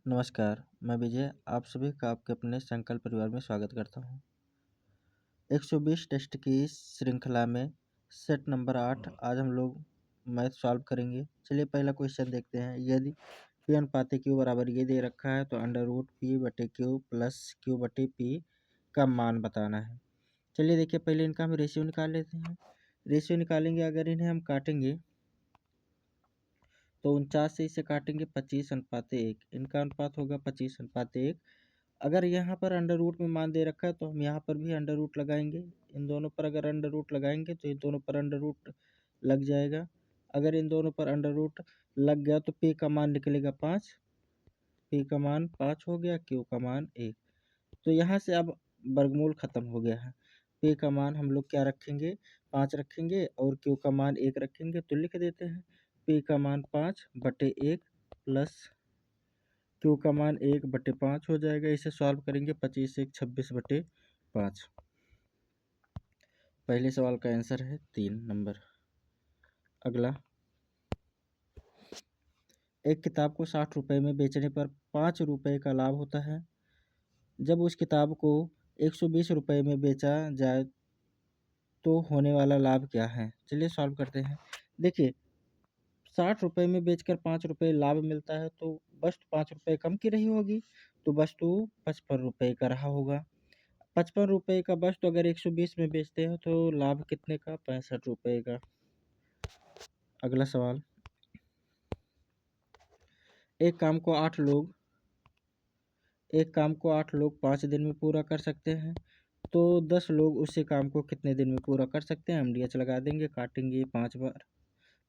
नमस्कार, मैं विजय आप सभी का आपके अपने संकल्प परिवार में स्वागत करता हूँ। 120 टेस्ट की इस श्रृंखला में सेट नंबर 8 आज हम लोग मैथ सॉल्व करेंगे। चलिए पहला क्वेश्चन देखते हैं। यदि पी अनुपात क्यू बराबर ये दे रखा है तो अंडर रूट पी बटे क्यू प्लस क्यू बटे पी का मान बताना है। चलिए देखिए पहले इनका हम रेशियो निकाल लेते हैं। रेशियो निकालेंगे, अगर इन्हें हम काटेंगे तो 49 से इसे काटेंगे 25:1, इनका अनुपात होगा 25:1। अगर यहाँ पर अंडर रूट में मान दे रखा है तो हम यहाँ पर भी अंडर रूट लगाएंगे। इन दोनों पर अगर अंडर रूट लगाएंगे तो इन दोनों पर अंडर रूट लग जाएगा। अगर इन दोनों पर अंडर रूट लग गया तो पी का मान निकलेगा 5, पी का मान 5 हो गया, क्यू का मान 1। तो यहाँ से अब वर्गमूल खत्म हो गया है। पी का मान हम लोग क्या रखेंगे, 5 रखेंगे और क्यू का मान 1 रखेंगे। तो लिख देते हैं पी का मान 5/1 प्लस क्यू का मान 1/5 हो जाएगा। इसे सॉल्व करेंगे 25 1 26/5। पहले सवाल का आंसर है 3 नंबर। अगला, एक किताब को 60 रुपये में बेचने पर 5 रुपये का लाभ होता है। जब उस किताब को 120 रुपये में बेचा जाए तो होने वाला लाभ क्या है। चलिए सॉल्व करते हैं। देखिए 60 रुपये में बेचकर 5 रुपये लाभ मिलता है तो वस्तु 5 रुपये कम की रही होगी, तो वस्तु 55 रुपये का रहा होगा। 55 रुपये का वस्तु अगर 120 में बेचते हैं तो लाभ कितने का, 65 रुपये का। अगला सवाल, एक काम को 8 लोग 5 दिन में पूरा कर सकते हैं, तो 10 लोग उसी काम को कितने दिन में पूरा कर सकते हैं। हम डी एच लगा देंगे, काटेंगे 5 बार,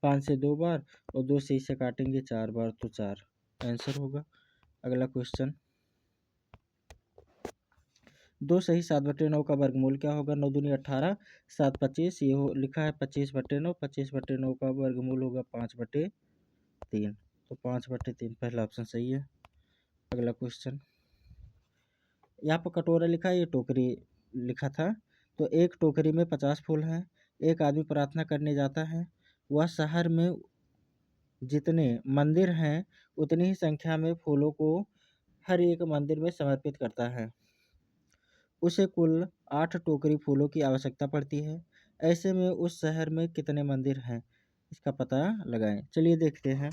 5 से 2 बार और 2 से इसे काटेंगे 4 बार, तो 4 आंसर होगा। अगला क्वेश्चन, 2 सही 7/9 का वर्गमूल क्या होगा। 9 दूनी 18, 7 25, ये लिखा है 25/9। 25/9 का वर्गमूल होगा 5/3, तो 5/3 पहला ऑप्शन सही है। अगला क्वेश्चन, यहाँ पर कटोरा लिखा है, ये टोकरी लिखा था। तो एक टोकरी में 50 फूल हैं। एक आदमी प्रार्थना करने जाता है, वह शहर में जितने मंदिर हैं उतनी ही संख्या में फूलों को हर एक मंदिर में समर्पित करता है। उसे कुल 8 टोकरी फूलों की आवश्यकता पड़ती है। ऐसे में उस शहर में कितने मंदिर हैं, इसका पता लगाएं। चलिए देखते हैं।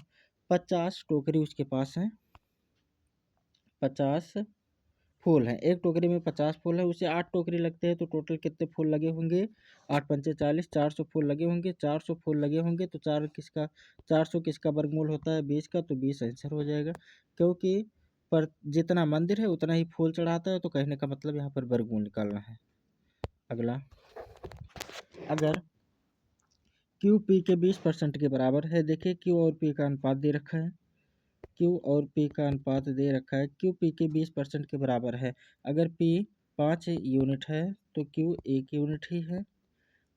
50 टोकरी उसके पास हैं, 50 फूल हैं। एक टोकरी में 50 फूल है, उसे 8 टोकरी लगते हैं, तो टोटल कितने फूल लगे होंगे, 8 पंचे 40, 400 फूल लगे होंगे। 400 फूल लगे होंगे तो 400 किसका वर्गमूल होता है, 20 का, तो 20 आंसर हो जाएगा। क्योंकि पर जितना मंदिर है उतना ही फूल चढ़ाता है, तो कहने का मतलब यहाँ पर वर्गमूल निकालना है। अगला, अगर क्यू पी के 20% के बराबर है, देखिए क्यू और पी का अनुपात दे रखा है, क्यू और पी का अनुपात दे रखा है, क्यू पी के 20% के बराबर है। अगर पी 5 यूनिट है तो क्यू 1 यूनिट ही है।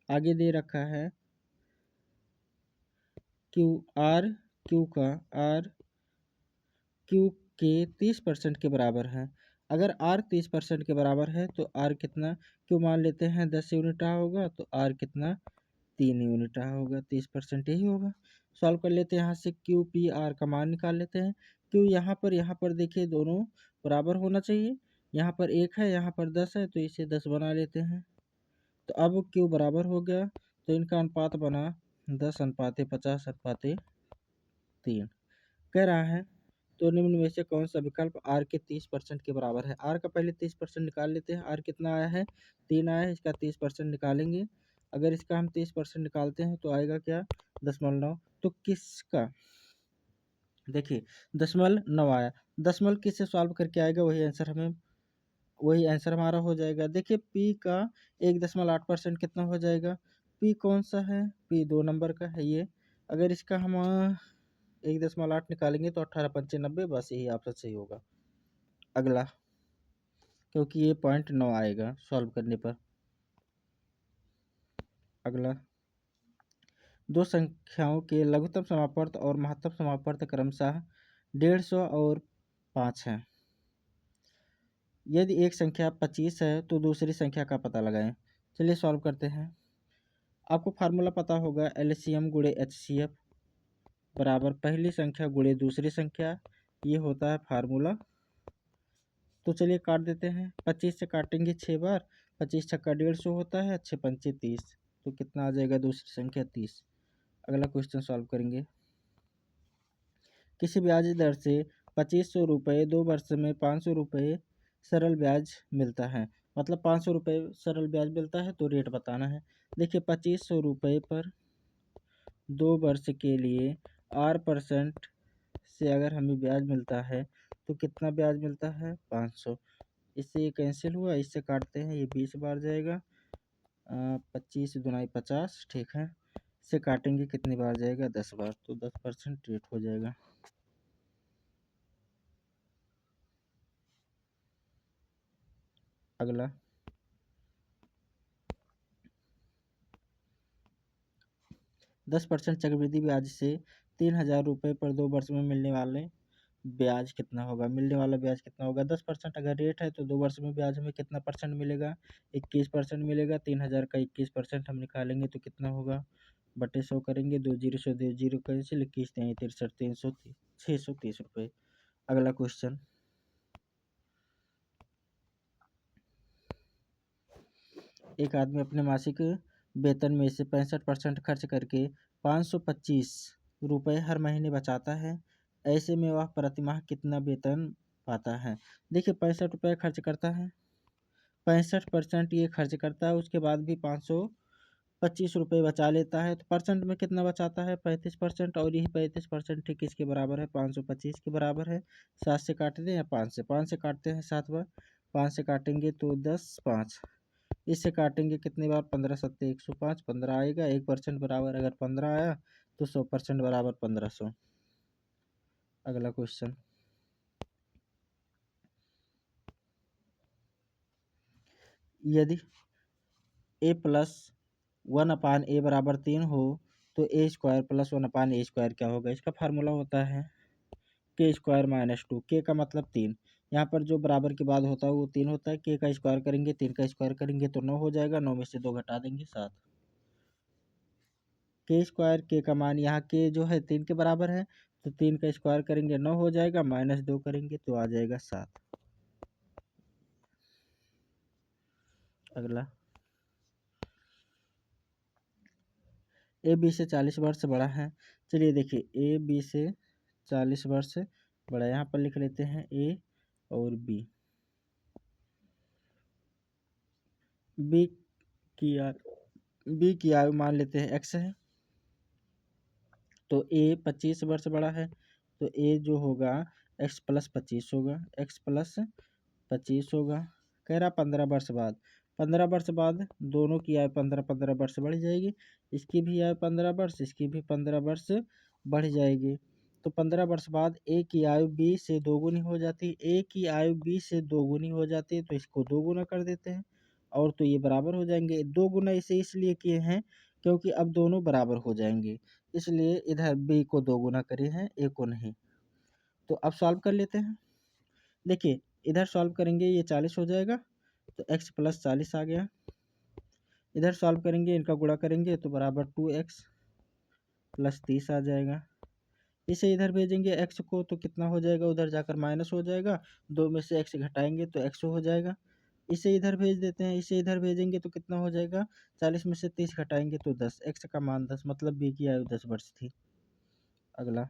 आगे दे रखा है क्यू आर, आर क्यू के 30% के बराबर है। अगर आर 30% के बराबर है तो आर कितना, क्यू मान लेते हैं 10 यूनिट रहा होगा, तो आर कितना, 3 यूनिट रहा होगा, 30% यही होगा। सॉल्व कर लेते हैं, यहाँ से क्यू पी आर का मान निकाल लेते हैं। क्यू यहाँ पर देखिए दोनों बराबर होना चाहिए। यहाँ पर 1 है, यहाँ पर 10 है, तो इसे 10 बना लेते हैं। तो अब क्यू बराबर हो गया, तो इनका अनुपात बना 10:50:3 कह रहा है। तो निम्न में से कौन सा विकल्प आर के 30% के बराबर है। आर का पहले 30% निकाल लेते हैं। आर कितना आया है, 3 आया है, इसका 30% निकालेंगे। अगर इसका हम 30% निकालते हैं तो आएगा क्या, 0.9। तो किसका, देखिए 0.9 आया, दशमलव किससे सॉल्व करके आएगा, वही आंसर हमारा हो जाएगा। देखिए पी का 1.8% कितना हो जाएगा, पी कौन सा है, पी 2 नंबर का है ये। अगर इसका हम 1.8 निकालेंगे तो 18×5 = 90, बस यही ऑप्शन सही होगा। अगला, क्योंकि ये 0.9 आएगा सॉल्व करने पर। अगला, दो संख्याओं के लघुत्तम समापवर्त और महत्तम समापवर्त क्रमशः 150 और 5 है। यदि एक संख्या 25 है तो दूसरी संख्या का पता लगाएं। चलिए सॉल्व करते हैं। आपको फार्मूला पता होगा, LCM × HCF बराबर पहली संख्या गुणे दूसरी संख्या ये होता है फार्मूला। तो चलिए काट देते हैं, 25 से काटेंगे 6 बार, 25 छक्का 150 होता है, 6 पंचे 30, तो कितना आ जाएगा दूसरी संख्या 30। अगला क्वेश्चन सॉल्व करेंगे। किसी ब्याज दर से 2500 रुपये 2 वर्ष में 500 रुपये सरल ब्याज मिलता है, मतलब 500 रुपये सरल ब्याज मिलता है, तो रेट बताना है। देखिए 2500 रुपये पर 2 वर्ष के लिए R% से अगर हमें ब्याज मिलता है तो कितना ब्याज मिलता है 500। इससे ये कैंसिल हुआ, इससे काटते हैं, ये 20 बार जाएगा, 25 दुनाई 50, ठीक है। इससे काटेंगे कितनी बार जाएगा 10 बार, तो 10% रेट हो जाएगा। अगला 10% चक्रवृद्धि ब्याज से 3000 रुपये पर 2 वर्ष में मिलने वाले ब्याज कितना होगा, मिलने वाला ब्याज कितना होगा। 10% अगर रेट है तो 2 वर्ष में ब्याज हमें कितना परसेंट मिलेगा, 21% मिलेगा। 3000 का 21% हम निकालेंगे तो कितना होगा, बटे 100 करेंगे, 2 जीरो से 2 जीरो कैंसिल, 21 63 330 630 रुपये। अगला क्वेश्चन, एक आदमी अपने मासिक वेतन में से 65% खर्च करके 525 रुपये हर महीने बचाता है, ऐसे में वह प्रतिमाह कितना वेतन पाता है। देखिए 65 रुपये खर्च करता है, 65% ये खर्च करता है, उसके बाद भी 525 रुपये बचा लेता है, तो परसेंट में कितना बचाता है 35%, और यही 35% ठीक किसके बराबर है 525 के बराबर है। 7 से काट दें या 5 से, 5 से काटते हैं 7 बार, 5 से काटेंगे तो 10 5, इससे काटेंगे कितनी बार 15 सत्ते 105, 15 आएगा, 1% बराबर अगर 15 आया तो 100% बराबर 1500। अगला क्वेश्चन, यदि ए प्लस 1/a बराबर 3 हो तो ए स्क्वायर प्लस 1/a स्क्वायर क्या होगा। इसका फार्मूला होता है के स्क्वायर माइनस 2, के का मतलब 3, यहाँ पर जो बराबर के बाद होता है वो 3 होता है, के का स्क्वायर करेंगे 3 का स्क्वायर करेंगे तो 9 हो जाएगा, 9 में से 2 घटा देंगे 7। के स्क्वायर, के का मान यहाँ के जो है 3 के बराबर है, तो 3 का स्क्वायर करेंगे 9 हो जाएगा, माइनस 2 करेंगे तो आ जाएगा 7। अगला, ए बी से 40 वर्ष बड़ा है। चलिए देखिए ए बी से 40 वर्ष बड़ा, यहाँ पर लिख लेते हैं ए और बी। बी की आयु मान लेते हैं x है, तो ए 25 वर्ष बड़ा है, तो ए जो होगा x प्लस 25 होगा, x प्लस 25 होगा। कह रहा 15 वर्ष बाद, 15 वर्ष बाद दोनों की आयु 15 वर्ष बढ़ जाएगी, इसकी भी आयु 15 वर्ष, इसकी भी 15 वर्ष बढ़ जाएगी। तो 15 वर्ष बाद ए की आयु बी से दोगुनी हो जाती है, ए की आयु बी से दोगुनी हो जाती है, तो इसको 2 गुना कर देते हैं, और तो ये बराबर हो जाएंगे। 2 गुना इसे इसलिए किए हैं क्योंकि अब दोनों बराबर हो जाएंगे, इसलिए इधर बी को 2 गुना करे हैं, ए को नहीं। तो अब सॉल्व कर लेते हैं। देखिए इधर सॉल्व करेंगे ये 40 हो जाएगा, तो x प्लस 40 आ गया। इधर सॉल्व करेंगे, इनका गुणा करेंगे तो बराबर 2x प्लस 30 आ जाएगा। इसे इधर भेजेंगे x को तो कितना हो जाएगा, उधर जाकर माइनस हो जाएगा, 2 में से x घटाएंगे तो x हो जाएगा। इसे इधर भेज देते हैं, इसे इधर भेजेंगे तो कितना हो जाएगा, 40 में से 30 घटाएंगे तो 10, x का मान 10, मतलब b की आयु 10 वर्ष थी। अगला,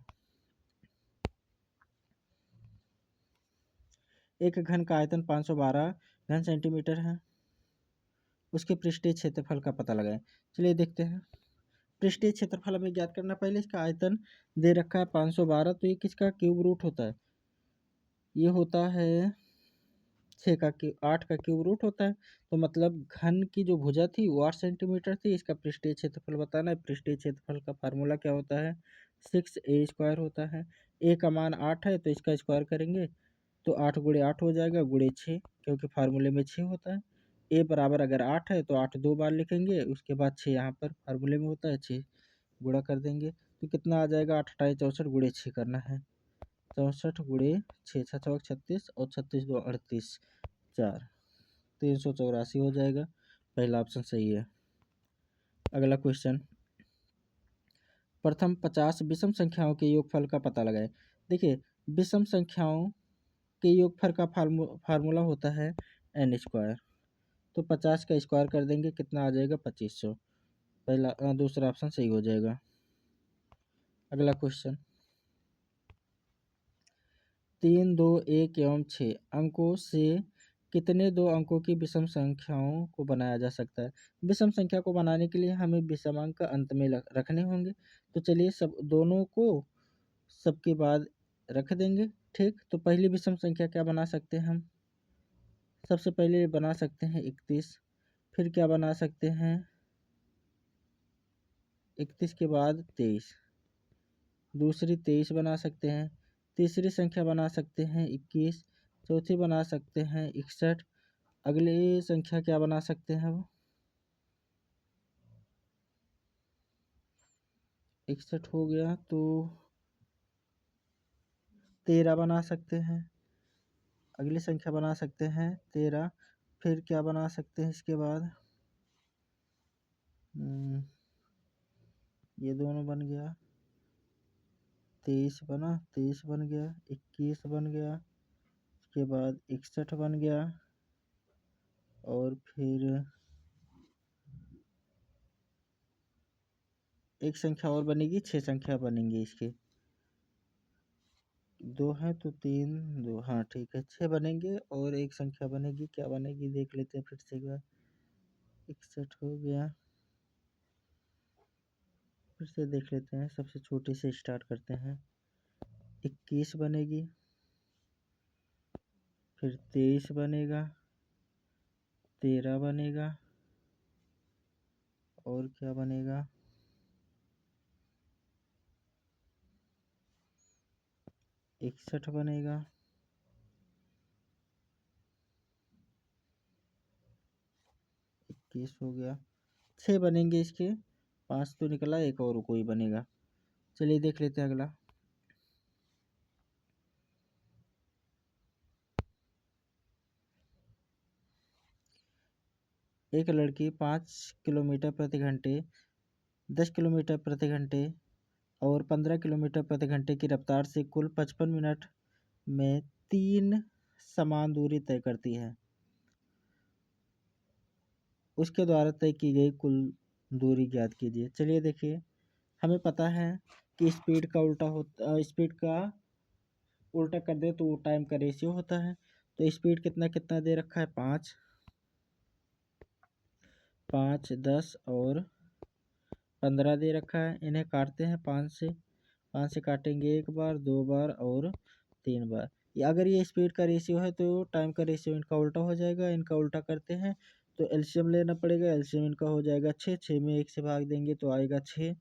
एक घन का आयतन 512 घन सेंटीमीटर है, उसके पृष्ठीय क्षेत्रफल का पता लगाएं। चलिए देखते हैं, पृष्ठीय क्षेत्रफल हमें ज्ञात करना, पहले इसका आयतन दे रखा है 512, तो ये किसका क्यूब रूट होता है, ये होता है 8 का क्यूब रूट होता है, तो मतलब घन की जो भुजा थी वो 8 सेंटीमीटर थी। इसका पृष्ठीय क्षेत्रफल बताना है, पृष्ठीय क्षेत्रफल का फार्मूला क्या होता है 6a स्क्वायर होता है। a का मान 8 है तो इसका स्क्वायर करेंगे तो 8 गुणे 8 हो जाएगा, गुणे 6, क्योंकि फार्मूले में 6 होता है। a बराबर अगर 8 है तो 8 2 बार लिखेंगे, उसके बाद 6 यहाँ पर फार्मूले में होता है, 6 गुणा कर देंगे तो कितना आ जाएगा 8 8 64 गुणे 6 करना है, 64 गुणे 6 6 चौक 36 और 36 2 38 4, 384 हो जाएगा। पहला ऑप्शन सही है। अगला क्वेश्चन, प्रथम 50 विषम संख्याओं के योगफल का पता लगाएं। देखिए विषम संख्याओं के योगफल का फार्मूला होता है n स्क्वायर। तो 50 का स्क्वायर कर देंगे, कितना आ जाएगा 2500। पहला दूसरा ऑप्शन सही हो जाएगा। अगला क्वेश्चन, 3, 2, 1 एवं 6 अंकों से कितने 2 अंकों की विषम संख्याओं को बनाया जा सकता है। विषम संख्या को बनाने के लिए हमें विषम अंक अंत में रखने होंगे। तो चलिए सब दोनों को सबके बाद रख देंगे। ठीक, तो पहली विषम संख्या क्या बना सकते हैं हम? सबसे पहले बना सकते हैं 31। फिर क्या बना सकते हैं? 31 के बाद 23। दूसरी 23 बना सकते हैं। तीसरी संख्या बना सकते हैं 21। चौथी बना सकते हैं 61। अगली संख्या क्या बना सकते हैं? वो 61 हो गया, तो 13 बना सकते हैं। अगली संख्या बना सकते हैं 13। फिर क्या बना सकते हैं इसके बाद? ये दोनों बन गया, 23 बना, 23 बन गया, 21 बन गया, उसके बाद 61 बन गया, और फिर एक संख्या और बनेगी, 6 संख्या बनेंगी इसके। 2 है तो 3, 2, हाँ ठीक है, 6 बनेंगे और एक संख्या बनेगी। क्या बनेगी देख लेते हैं फिर से एक बार। 61 हो गया, फिर से देख लेते हैं, सबसे छोटे से स्टार्ट करते हैं। 21 बनेगी, फिर 23 बनेगा, 13 बनेगा, और क्या बनेगा? 61 बनेगा, 21 हो गया, 6 बनेंगे इसके। 5 तो निकला, एक और कोई बनेगा। चलिए देख लेते हैं अगला। एक लड़की 5 किलोमीटर प्रति घंटे, 10 किलोमीटर प्रति घंटे और 15 किलोमीटर प्रति घंटे की रफ्तार से कुल 55 मिनट में 3 समान दूरी तय करती है। उसके द्वारा तय की गई कुल दूरी ज्ञात कीजिए। चलिए देखिए, हमें पता है कि स्पीड का उल्टा कर दे तो वो टाइम का रेशियो होता है। तो स्पीड कितना कितना दे रखा है? 5, 5, 10 और 15 दे रखा है। इन्हें काटते हैं 5 से काटेंगे, एक बार, 2 बार और 3 बार। अगर ये स्पीड का रेशियो है तो टाइम का रेशियो इनका उल्टा हो जाएगा। इनका उल्टा करते हैं तो एलसीएम लेना पड़ेगा। एलसीएम इनका हो जाएगा 6, 6 में 1 से भाग देंगे तो आएगा 6,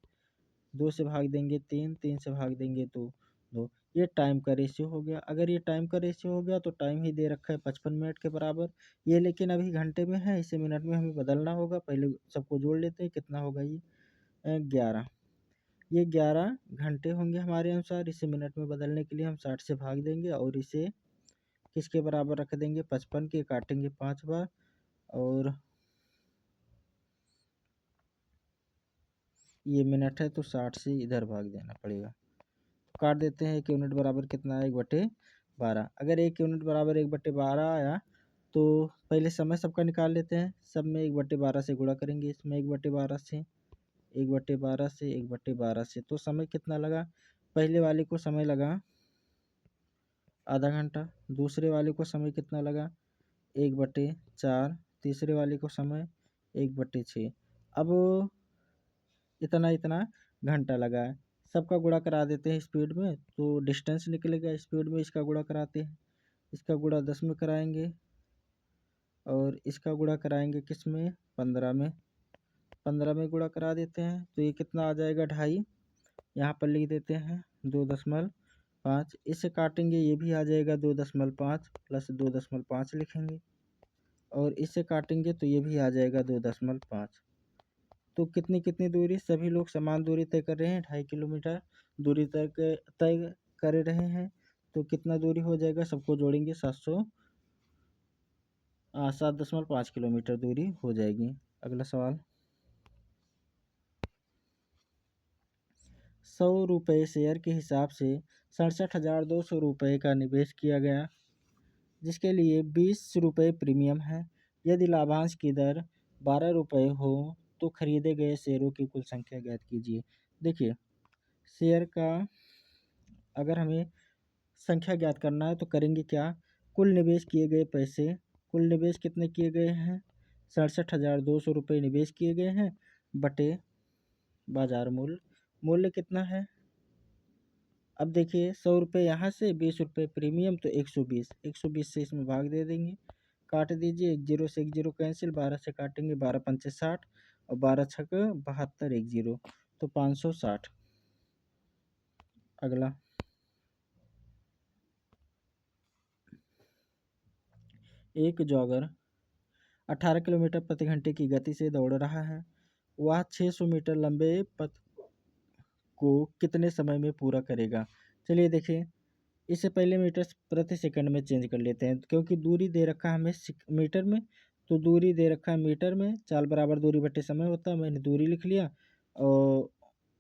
2 से भाग देंगे 3, 3 से भाग देंगे तो 2। ये टाइम का रेशियो हो गया। अगर ये टाइम का रेशियो हो गया तो टाइम ही दे रखा है 55 मिनट के बराबर। ये लेकिन अभी घंटे में है, इसे मिनट में हमें बदलना होगा। पहले सबको जोड़ लेते हैं, कितना होगा ये? 11। ये 11 घंटे होंगे हमारे अनुसार। इसे मिनट में बदलने के लिए हम 60 से भाग देंगे और इसे किसके बराबर रख देंगे? 55 के। काटेंगे 5 बार और ये मिनट है तो 60 से इधर भाग देना पड़ेगा। काट देते हैं। 1 यूनिट बराबर कितना है? 1/12। अगर 1 यूनिट बराबर 1/12 आया तो पहले समय सबका निकाल लेते हैं। सब में 1/12 से गुणा करेंगे, इसमें 1/12 से, 1/12 से, 1/12 से। तो समय कितना लगा? पहले वाले को समय लगा आधा घंटा। दूसरे वाले को समय कितना लगा? 1/4। तीसरे वाले को समय 1/6। अब इतना इतना घंटा लगा है। सबका गुणा करा देते हैं स्पीड में तो डिस्टेंस निकलेगा। स्पीड में इसका गुणा कराते हैं, इसका गुणा 10 में कराएंगे और इसका गुणा कराएंगे किस में? 15 में। 15 में गुणा करा देते हैं तो ये कितना आ जाएगा? 2.5। यहाँ पर लिख देते हैं 2.5। इससे काटेंगे, ये भी आ जाएगा 2.5 प्लस 2.5 लिखेंगे और इससे काटेंगे तो ये भी आ जाएगा 2.5। तो कितनी कितनी दूरी? सभी लोग समान दूरी तय कर रहे हैं। 2.5 किलोमीटर दूरी तय कर रहे हैं। तो कितना दूरी हो जाएगा? सबको जोड़ेंगे, 7.5 किलोमीटर दूरी हो जाएगी। अगला सवाल, ₹100 शेयर के हिसाब से 67,200 रुपये का निवेश किया गया, जिसके लिए ₹20 प्रीमियम है। यदि लाभांश की दर ₹12 हो तो खरीदे गए शेयरों की कुल संख्या ज्ञात कीजिए। देखिए, शेयर का अगर हमें संख्या ज्ञात करना है तो करेंगे क्या, कुल निवेश किए गए पैसे, कुल निवेश कितने किए गए हैं, 67,200 रुपये निवेश किए गए हैं, बटे बाजार मूल्य, मूल्य कितना है। अब देखिए, ₹100 यहाँ से, ₹20 प्रीमियम, तो 120, 120 से इसमें भाग दे देंगे, काट दीजिए, 1 0 से 1 0 कैंसिल, 12 से काटेंगे, 12 पंचे 60 और 12 छक 72, 1 0, तो 560। अगला, एक जॉगर 18 किलोमीटर प्रति घंटे की गति से दौड़ रहा है। वह 600 मीटर लंबे पथ को कितने समय में पूरा करेगा। चलिए देखिए, इससे पहले मीटर प्रति सेकंड में चेंज कर लेते हैं, क्योंकि दूरी दे रखा है हमें मीटर में, तो दूरी दे रखा है मीटर में, चाल बराबर दूरी बटे समय होता है, मैंने दूरी लिख लिया और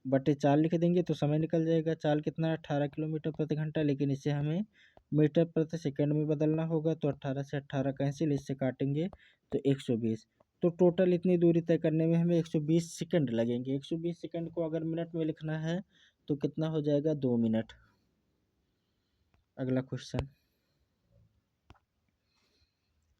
बटे चाल लिख देंगे तो समय निकल जाएगा। चाल कितना है, 18 किलोमीटर प्रति घंटा, लेकिन इसे हमें मीटर प्रति सेकंड में बदलना होगा, तो 18 से 18 कैंसिल, इससे काटेंगे तो 120। तो टोटल इतनी दूरी तय करने में हमें 120 सेकंड लगेंगे। 120 सेकंड को अगर मिनट में लिखना है तो कितना हो जाएगा, 2 मिनट। अगला क्वेश्चन,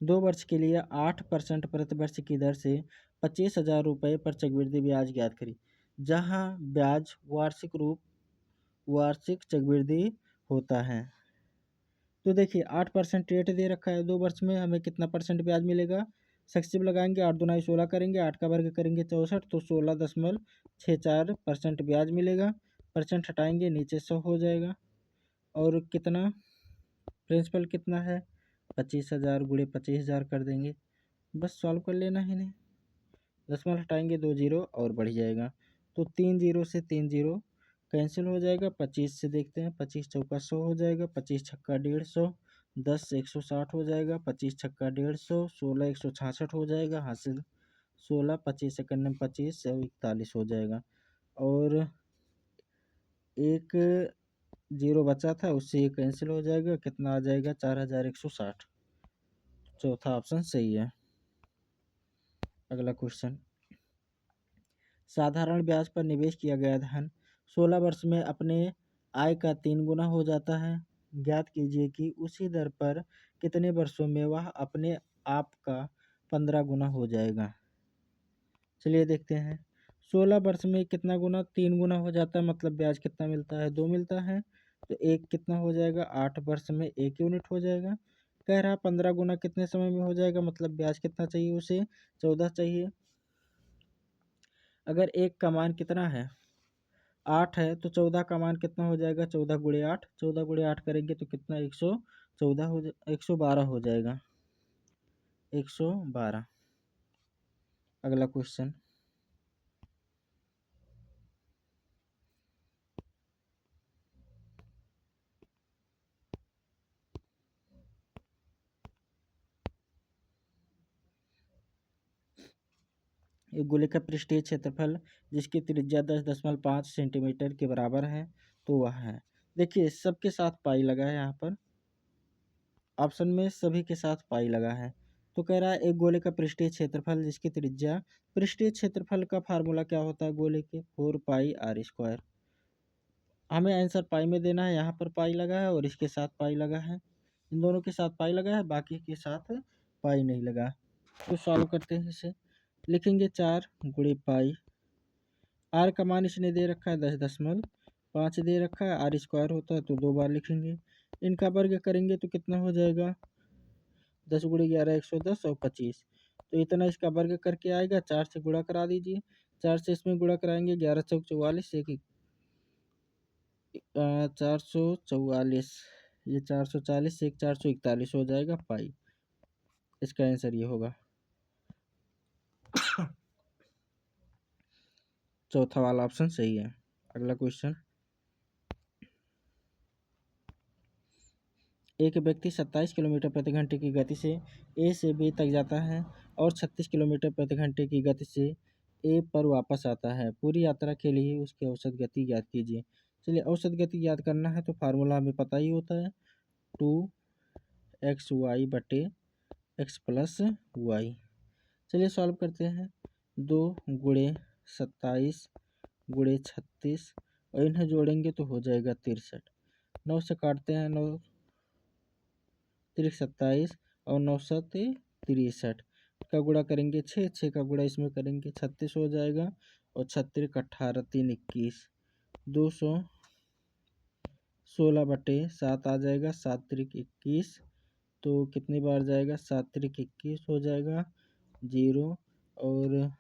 2 वर्ष के लिए 8% प्रति वर्ष की दर से 25,000 रुपये पर चक्रवृद्धि ब्याज ज्ञात करी, जहां ब्याज वार्षिक चक्रवृद्धि होता है। तो देखिए, 8% रेट दे रखा है, 2 वर्ष में हमें कितना परसेंट ब्याज मिलेगा, संक्षिप्त लगाएंगे, 8 दूना 16 करेंगे, 8 का वर्ग करेंगे 64, तो 16.64% ब्याज मिलेगा। परसेंट हटाएंगे, नीचे 100 हो जाएगा। और कितना प्रिंसिपल कितना है, 25,000 गुणे 25,000 कर देंगे, बस सॉल्व कर लेना है इन्हें। दशमलव हटाएंगे, 2 जीरो और बढ़ जाएगा, तो 3 जीरो से 3 जीरो कैंसिल हो जाएगा। 25 से देखते हैं, 25 चौका 100 हो जाएगा, 25 छक्का 150, 10 160 हो जाएगा, 25 छक्का 150, 16 166 हो जाएगा, हासिल 16, 25 सेकंड में 25 41 हो जाएगा। और एक जीरो बचा था, उससे ये कैंसिल हो जाएगा, कितना आ जाएगा, 4160। चौथा ऑप्शन सही है। अगला क्वेश्चन, साधारण ब्याज पर निवेश किया गया धन 16 वर्ष में अपने आय का 3 गुना हो जाता है। ज्ञात कीजिए कि उसी दर पर कितने वर्षों में वह अपने आप का 15 गुना हो जाएगा। चलिए देखते हैं, 16 वर्ष में कितना गुना, 3 गुना हो जाता है, मतलब ब्याज कितना मिलता है, 2 मिलता है, तो एक कितना हो जाएगा, 8 वर्ष में 1 यूनिट हो जाएगा। कह रहा 15 गुना कितने समय में हो जाएगा, मतलब ब्याज कितना चाहिए उसे, 14 चाहिए। अगर एक का मान कितना है, 8 है, तो 14 का मान कितना हो जाएगा, 14 गुणे 8, 14 गुणे 8 करेंगे तो कितना, 114 हो 112 हो जाएगा, 112। अगला क्वेश्चन, एक गोले का पृष्ठीय क्षेत्रफल जिसकी त्रिज्या 10.5 सेंटीमीटर के बराबर है, तो वह है। देखिए, सबके साथ पाई लगा है, यहाँ पर ऑप्शन में सभी के साथ पाई लगा है। तो कह रहा है एक गोले का पृष्ठीय क्षेत्रफल जिसकी त्रिज्या, पृष्ठीय क्षेत्रफल का फार्मूला क्या होता है गोले के, 4πr²। हमें आंसर पाई में देना है, यहाँ पर पाई लगा है और इसके साथ पाई लगा है, इन दोनों के साथ पाई लगा है, बाकी के साथ पाई नहीं लगा। तो सॉल्व करते हैं इसे, लिखेंगे 4 गुणे पाई, आर का मान इसने दे रखा है 10.5 दे रखा है, r² होता है तो 2 बार लिखेंगे। इनका वर्ग करेंगे तो कितना हो जाएगा, 10 गुणे 11 110 और 25, तो इतना इसका वर्ग करके आएगा। 4 से गुणा करा दीजिए, 4 से इसमें गुणा कराएंगे, 11 चौक 44, 444, ये 440 से 441 हो जाएगा पाई। इसका आंसर ये होगा, चौथा वाला ऑप्शन सही है। अगला क्वेश्चन, एक व्यक्ति 27 किलोमीटर प्रति घंटे की गति से ए से बी तक जाता है और 36 किलोमीटर प्रति घंटे की गति से ए पर वापस आता है। पूरी यात्रा के लिए उसकी औसत गति ज्ञात कीजिए। चलिए औसत गति ज्ञात करना है तो फार्मूला हमें पता ही होता है, 2xy बटे x प्लस वाई। चलिए सॉल्व करते हैं। 2 गुणे 27 गुणे 36 और इन्हें जोड़ेंगे तो हो जाएगा 63। 9 से काटते हैं, 9 तिरक 27 और 9 7 63 का गुणा करेंगे 6, 6 का गुणा इसमें करेंगे 36 हो जाएगा और 36 18 3 21 216 बटे 7 आ जाएगा, 7 तिरक 21 तो कितनी बार जाएगा, 7 तिरक 21 हो जाएगा 0 और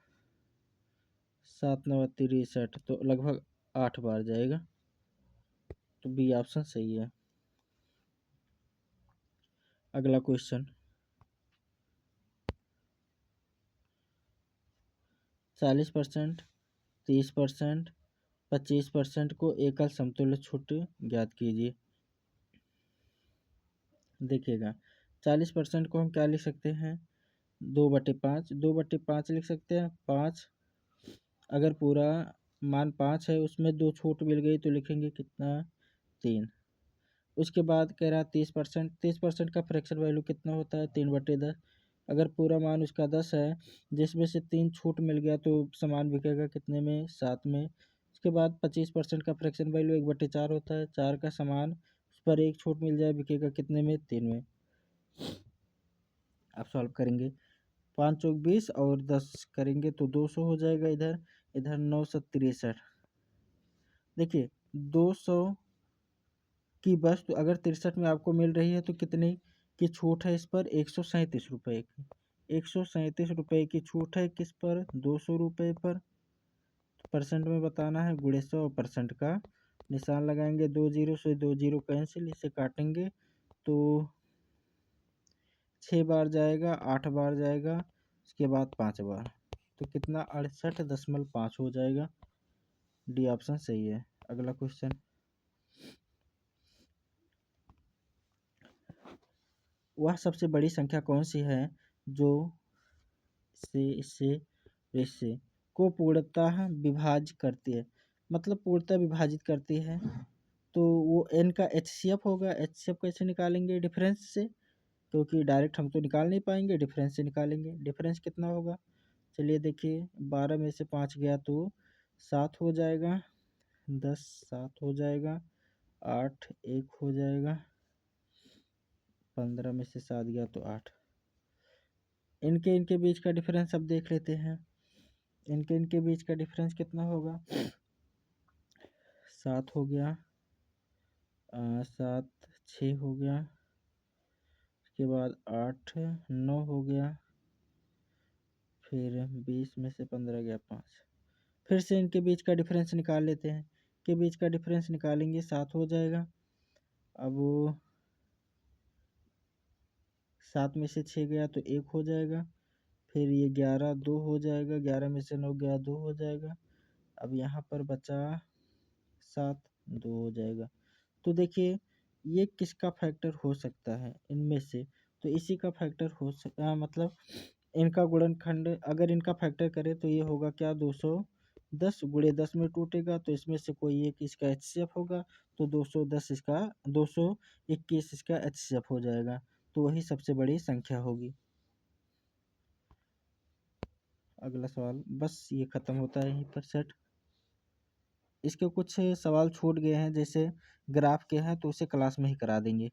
7 9 63 तो लगभग 8 बार जाएगा। तो बी ऑप्शन सही है। अगला क्वेश्चन, 40%, 30%, 25% को एकल समतुल्य छूट ज्ञात कीजिए। देखिएगा 40% को हम क्या लिख सकते हैं, 2/5, 2/5 लिख सकते हैं। 5 अगर पूरा मान 5 है उसमें 2 छूट मिल गई तो लिखेंगे कितना, 3। उसके बाद कह रहा 30%, 30% का फ्रैक्शन वैल्यू कितना होता है, 3/10। अगर पूरा मान उसका 10 है जिसमें से 3 छूट मिल गया तो समान बिकेगा कितने में, 7 में। उसके बाद 25% का फ्रैक्शन वैल्यू 1/4 होता है, 4 का समान उस पर 1 छूट मिल जाए बिकेगा कितने में, 3 में। आप सॉल्व करेंगे, 5 चौक 20 और 10 करेंगे तो 200 हो जाएगा। इधर इधर 9 7 63। देखिए 200 की वस्तु अगर 63 में आपको मिल रही है तो कितनी की छूट है इस पर, 137 रुपये की। 137 रुपये की छूट है किस पर, 200 रुपये पर। परसेंट में बताना है, गुणे 100 परसेंट का निशान लगाएंगे, 2 जीरो से 2 जीरो कैंसिल, इसे काटेंगे तो 6 बार जाएगा, 8 बार जाएगा, उसके बाद 5 बार तो कितना 68.5 हो जाएगा। डी ऑप्शन सही है। अगला क्वेश्चन, वह सबसे बड़ी संख्या कौन सी है जो इससे को पूर्णतः विभाजित करती है, मतलब पूर्णतः विभाजित करती है। तो वो n का HCF होगा। HCF कैसे निकालेंगे, डिफरेंस से, क्योंकि डायरेक्ट हम तो निकाल नहीं पाएंगे, डिफरेंस से निकालेंगे। डिफरेंस कितना होगा, चलिए देखिए 12 में से 5 गया तो 7 हो जाएगा, 10 7 हो जाएगा, 8 1 हो जाएगा, 15 में से 7 गया तो 8। इनके बीच का डिफरेंस अब देख लेते हैं। इनके बीच का डिफरेंस कितना होगा, 7 हो गया, 7 6 हो गया, उसके बाद 8 9 हो गया, फिर 20 में से 15 गया 5। फिर से इनके बीच का डिफरेंस निकाल लेते हैं। के बीच का डिफरेंस निकालेंगे 7 हो जाएगा। अब 7 में से 6 गया तो 1 हो जाएगा, फिर ये 11 2 हो जाएगा, 11 में से 9 गया 2 हो जाएगा। अब यहाँ पर बचा 7 2 हो जाएगा। तो देखिए ये किसका फैक्टर हो सकता है इनमें से, तो इसी का फैक्टर हो सकता है, मतलब इनका गुणनखंड अगर इनका फैक्टर करें तो ये होगा क्या, 210 गुणे 10 में टूटेगा तो इसमें से कोई एक इसका HCF होगा, तो 210 इसका 221 इसका HCF हो जाएगा, तो वही सबसे बड़ी संख्या होगी। अगला सवाल, बस ये खत्म होता है यहीं पर सेट। इसके कुछ सवाल छूट गए हैं, जैसे ग्राफ के हैं तो उसे क्लास में ही करा देंगे।